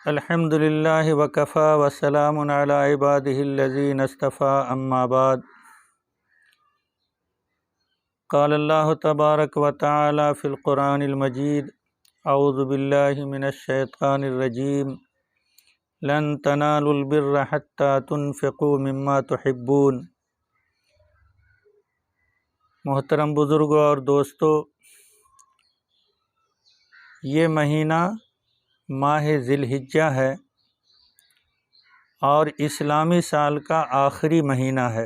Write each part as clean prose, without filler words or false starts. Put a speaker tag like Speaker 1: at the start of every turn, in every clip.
Speaker 1: الحمد للہ وکفی وسلام علی عبادہ الذین اصطفی اما بعد قال اللہ تبارک و تعالی فی القرآن المجید اعوذ باللہ من الشیطان الرجیم لن تنالوا البر حتی تنفقوا مما تحبون۔ محترم بزرگوں اور دوستو، یہ مہینہ ماہ ذی الحجہ ہے اور اسلامی سال کا آخری مہینہ ہے۔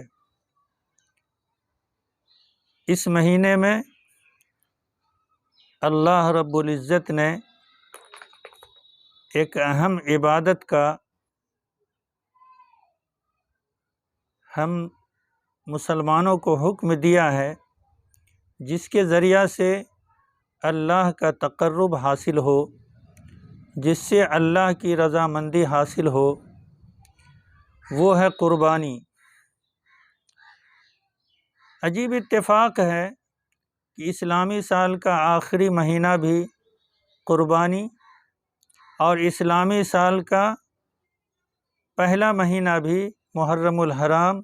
Speaker 1: اس مہینے میں اللہ رب العزت نے ایک اہم عبادت کا ہم مسلمانوں کو حکم دیا ہے، جس کے ذریعہ سے اللہ کا تقرب حاصل ہو، جس سے اللہ کی رضامندی حاصل ہو، وہ ہے قربانی۔ عجیب اتفاق ہے کہ اسلامی سال کا آخری مہینہ بھی قربانی اور اسلامی سال کا پہلا مہینہ بھی محرم الحرام،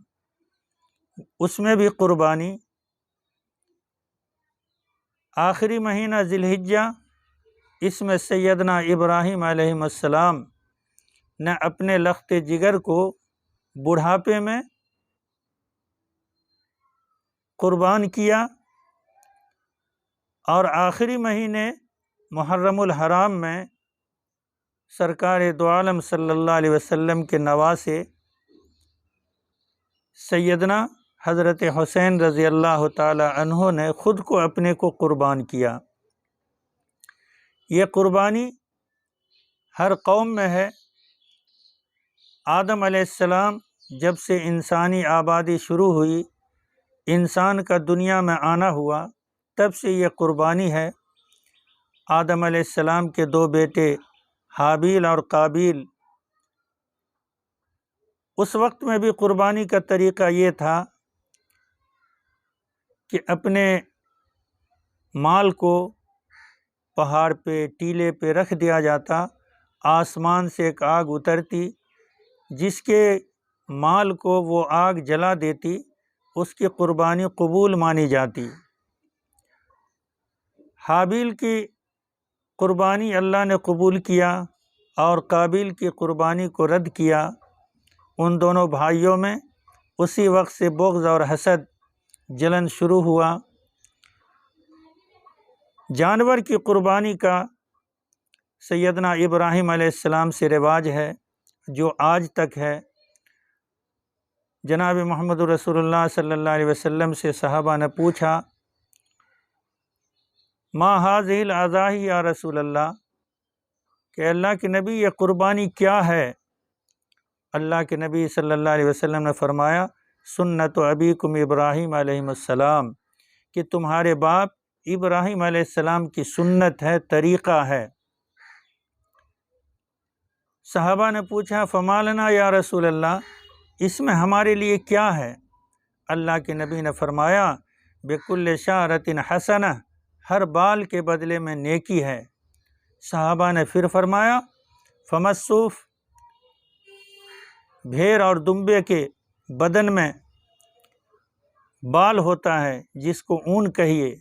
Speaker 1: اس میں بھی قربانی۔ آخری مہینہ ذی الحجہ، اس میں سیدنا ابراہیم علیہ السلام نے اپنے لخت جگر کو بڑھاپے میں قربان کیا، اور آخری مہینے محرم الحرام میں سرکار دو عالم صلی اللہ علیہ وسلم کے نواسے سیدنا حضرت حسین رضی اللہ تعالی عنہ نے خود کو اپنے کو قربان کیا۔ یہ قربانی ہر قوم میں ہے۔ آدم علیہ السلام جب سے انسانی آبادی شروع ہوئی، انسان کا دنیا میں آنا ہوا، تب سے یہ قربانی ہے۔ آدم علیہ السلام کے دو بیٹے حابیل اور قابیل، اس وقت میں بھی قربانی کا طریقہ یہ تھا کہ اپنے مال کو پہاڑ پہ، ٹیلے پہ رکھ دیا جاتا، آسمان سے ایک آگ اترتی، جس کے مال کو وہ آگ جلا دیتی، اس کی قربانی قبول مانی جاتی۔ حابیل کی قربانی اللہ نے قبول کیا اور قابیل کی قربانی کو رد کیا۔ ان دونوں بھائیوں میں اسی وقت سے بغض اور حسد، جلن شروع ہوا۔ جانور کی قربانی کا سیدنا ابراہیم علیہ السلام سے رواج ہے، جو آج تک ہے۔ جناب محمد رسول اللہ صلی اللہ علیہ وسلم سے صحابہ نے پوچھا، ما هذه الاضاحی یا رسول اللہ، کہ اللہ کے نبی یہ قربانی کیا ہے؟ اللہ کے نبی صلی اللہ علیہ وسلم نے فرمایا، سنت ابیکم ابراہیم علیہ السلام، کہ تمہارے باپ ابراہیم علیہ السلام کی سنت ہے، طریقہ ہے۔ صحابہ نے پوچھا، فما لنا یا رسول اللہ، اس میں ہمارے لیے کیا ہے؟ اللہ کے نبی نے فرمایا، بکل شعرۃ حسنہ، ہر بال کے بدلے میں نیکی ہے۔ صحابہ نے پھر فرمایا، فما الصوف، بھیڑ اور دمبے کے بدن میں بال ہوتا ہے جس کو اون کہیے۔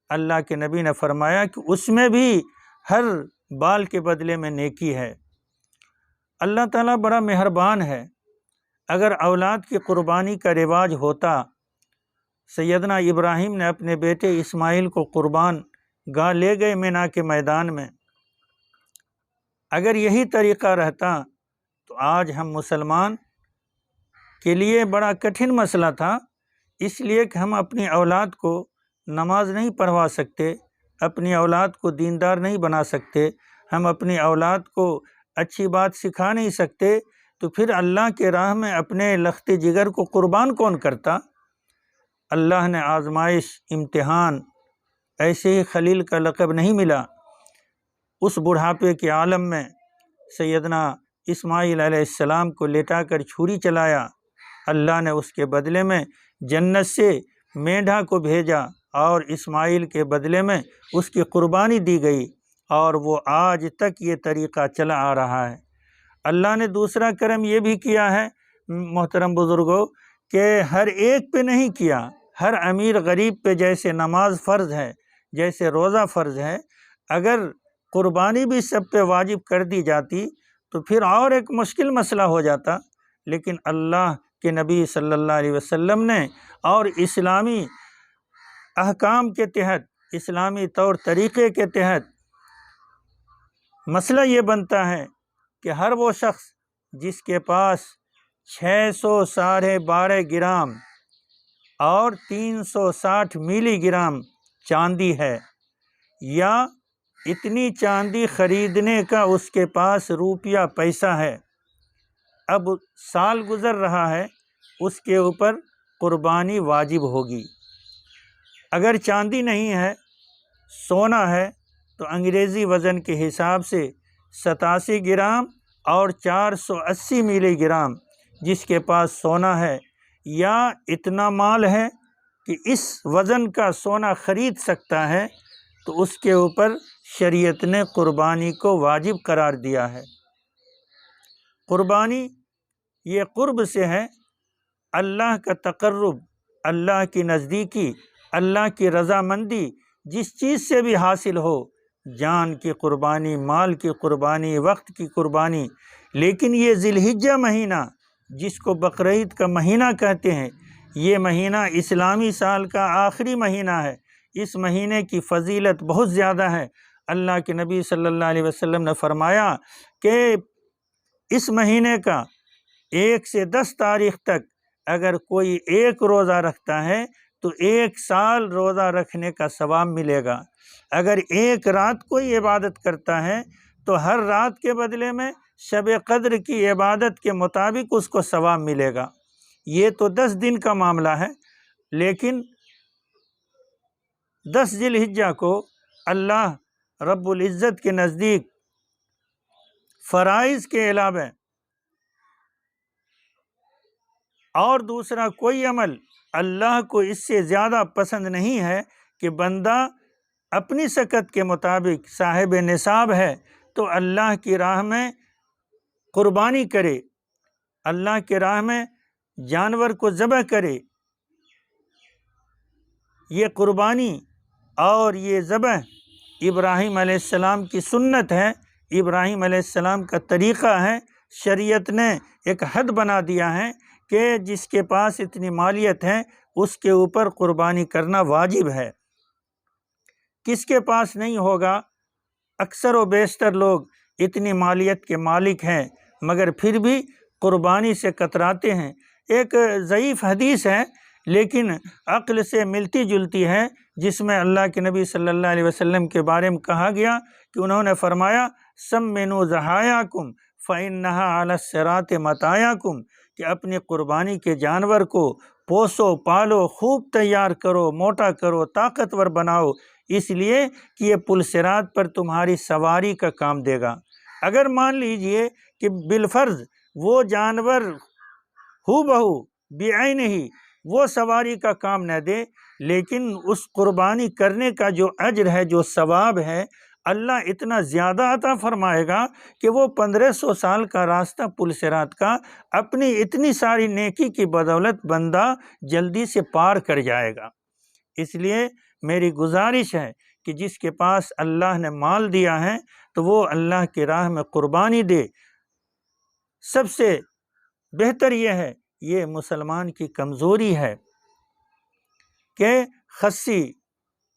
Speaker 1: اللہ کے نبی نے فرمایا کہ اس میں بھی ہر بال کے بدلے میں نیکی ہے۔ اللہ تعالیٰ بڑا مہربان ہے۔ اگر اولاد کی قربانی کا رواج ہوتا، سیدنا ابراہیم نے اپنے بیٹے اسماعیل کو قربان گاہ لے گئے مینا کے میدان میں، اگر یہی طریقہ رہتا تو آج ہم مسلمان کے لیے بڑا کٹھن مسئلہ تھا، اس لیے کہ ہم اپنی اولاد کو نماز نہیں پڑھوا سکتے، اپنی اولاد کو دیندار نہیں بنا سکتے، ہم اپنی اولاد کو اچھی بات سکھا نہیں سکتے، تو پھر اللہ کے راہ میں اپنے لخت جگر کو قربان کون کرتا؟ اللہ نے آزمائش، امتحان، ایسے ہی خلیل کا لقب نہیں ملا۔ اس بڑھاپے کے عالم میں سیدنا اسماعیل علیہ السلام کو لٹا کر چھری چلایا، اللہ نے اس کے بدلے میں جنت سے مینڈھا کو بھیجا، اور اسماعیل کے بدلے میں اس کی قربانی دی گئی، اور وہ آج تک یہ طریقہ چلا آ رہا ہے۔ اللہ نے دوسرا کرم یہ بھی کیا ہے محترم بزرگوں کہ ہر ایک پہ نہیں کیا، ہر امیر غریب پہ جیسے نماز فرض ہے، جیسے روزہ فرض ہے، اگر قربانی بھی سب پہ واجب کر دی جاتی تو پھر اور ایک مشکل مسئلہ ہو جاتا، لیکن اللہ کے نبی صلی اللہ علیہ وسلم نے اور اسلامی احکام کے تحت، اسلامی طور طریقے کے تحت مسئلہ یہ بنتا ہے کہ ہر وہ شخص جس کے پاس 612.5 گرام اور 360 ملی گرام چاندی ہے، یا اتنی چاندی خریدنے کا اس کے پاس روپیہ پیسہ ہے، اب سال گزر رہا ہے، اس کے اوپر قربانی واجب ہوگی۔ اگر چاندی نہیں ہے، سونا ہے، تو انگریزی وزن کے حساب سے 87 گرام اور 480 ملی گرام جس کے پاس سونا ہے یا اتنا مال ہے کہ اس وزن کا سونا خرید سکتا ہے، تو اس کے اوپر شریعت نے قربانی کو واجب قرار دیا ہے۔ قربانی یہ قرب سے ہے، اللہ کا تقرب، اللہ کی نزدیکی، اللہ کی رضامندی جس چیز سے بھی حاصل ہو، جان کی قربانی، مال کی قربانی، وقت کی قربانی۔ لیکن یہ ذی الحجہ مہینہ جس کو بقرعید کا مہینہ کہتے ہیں، یہ مہینہ اسلامی سال کا آخری مہینہ ہے، اس مہینے کی فضیلت بہت زیادہ ہے۔ اللہ کے نبی صلی اللہ علیہ وسلم نے فرمایا کہ اس مہینے کا 1 سے 10 تاریخ تک اگر کوئی ایک روزہ رکھتا ہے تو 1 سال روزہ رکھنے کا ثواب ملے گا۔ اگر ایک رات کوئی عبادت کرتا ہے تو ہر رات کے بدلے میں شب قدر کی عبادت کے مطابق اس کو ثواب ملے گا۔ یہ تو 10 دن کا معاملہ ہے، لیکن 10 ذی الحجہ کو اللہ رب العزت کے نزدیک فرائض کے علاوہ اور دوسرا کوئی عمل اللہ کو اس سے زیادہ پسند نہیں ہے کہ بندہ اپنی سکت کے مطابق صاحب نصاب ہے تو اللہ کی راہ میں قربانی کرے، اللہ کی راہ میں جانور کو ذبح کرے۔ یہ قربانی اور یہ ذبح ابراہیم علیہ السلام کی سنت ہے، ابراہیم علیہ السلام کا طریقہ ہے۔ شریعت نے ایک حد بنا دیا ہے کہ جس کے پاس اتنی مالیت ہے اس کے اوپر قربانی کرنا واجب ہے۔ کس کے پاس نہیں ہوگا؟ اکثر و بیشتر لوگ اتنی مالیت کے مالک ہیں مگر پھر بھی قربانی سے کتراتے ہیں۔ ایک ضعیف حدیث ہے لیکن عقل سے ملتی جلتی ہے، جس میں اللہ کے نبی صلی اللہ علیہ وسلم کے بارے میں کہا گیا کہ انہوں نے فرمایا سمنوا ضحایاکم فإنہا علی الصراط متاعکم، کہ اپنی قربانی کے جانور کو پوسو پالو، خوب تیار کرو، موٹا کرو، طاقتور بناؤ، اس لیے کہ یہ پل صراط پر تمہاری سواری کا کام دے گا۔ اگر مان لیجئے کہ بالفرض وہ جانور ہو بہو بعین ہی وہ سواری کا کام نہ دے، لیکن اس قربانی کرنے کا جو اجر ہے، جو ثواب ہے، اللہ اتنا زیادہ عطا فرمائے گا کہ وہ 1500 سال کا راستہ پل صراط کا اپنی اتنی ساری نیکی کی بدولت بندہ جلدی سے پار کر جائے گا۔ اس لیے میری گزارش ہے کہ جس کے پاس اللہ نے مال دیا ہے تو وہ اللہ کی راہ میں قربانی دے۔ سب سے بہتر یہ ہے، یہ مسلمان کی کمزوری ہے کہ خصی،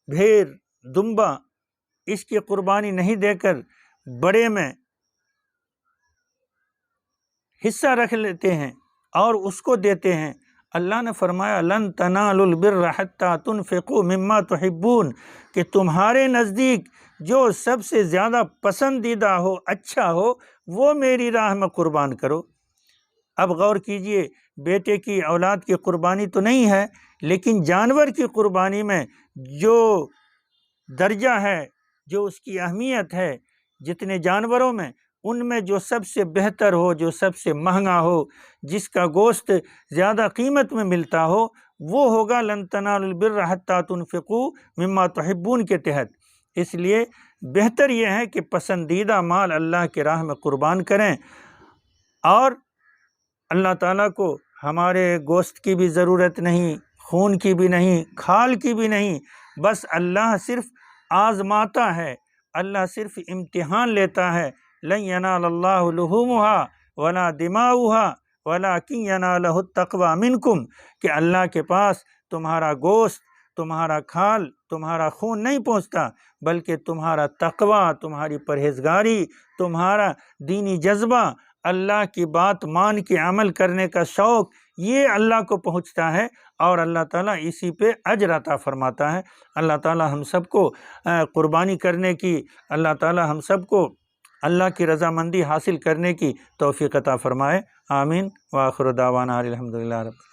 Speaker 1: بھیڑ، دمبا اس کی قربانی نہیں دے کر بڑے میں حصہ رکھ لیتے ہیں اور اس کو دیتے ہیں۔ اللہ نے فرمایا لن تنالوا البر حتی تنفقوا مما تحبون، کہ تمہارے نزدیک جو سب سے زیادہ پسندیدہ ہو، اچھا ہو، وہ میری راہ میں قربان کرو۔ اب غور کیجئے، بیٹے کی، اولاد کی قربانی تو نہیں ہے، لیکن جانور کی قربانی میں جو درجہ ہے، جو اس کی اہمیت ہے، جتنے جانوروں میں ان میں جو سب سے بہتر ہو، جو سب سے مہنگا ہو، جس کا گوشت زیادہ قیمت میں ملتا ہو، وہ ہوگا لن تنالوا البر حتی تنفقوا مما تحبون کے تحت۔ اس لیے بہتر یہ ہے کہ پسندیدہ مال اللہ کی راہ میں قربان کریں۔ اور اللہ تعالیٰ کو ہمارے گوشت کی بھی ضرورت نہیں، خون کی بھی نہیں، کھال کی بھی نہیں، بس اللہ صرف آزماتا ہے، اللہ صرف امتحان لیتا ہے۔ لن ینال اللہ لحومها ولا دماؤها ولکن ینالہ التقوی منکم، کہ اللہ کے پاس تمہارا گوشت، تمہارا کھال، تمہارا خون نہیں پہنچتا، بلکہ تمہارا تقوی، تمہاری پرہیزگاری، تمہارا دینی جذبہ، اللہ کی بات مان کے عمل کرنے کا شوق، یہ اللہ کو پہنچتا ہے، اور اللہ تعالیٰ اسی پہ اجر عطا فرماتا ہے۔ اللہ تعالیٰ ہم سب کو قربانی کرنے کی، اللہ تعالیٰ ہم سب کو اللہ کی رضامندی حاصل کرنے کی توفیق عطا فرمائے، آمین۔ وآخر دعوانا الحمدللہ رب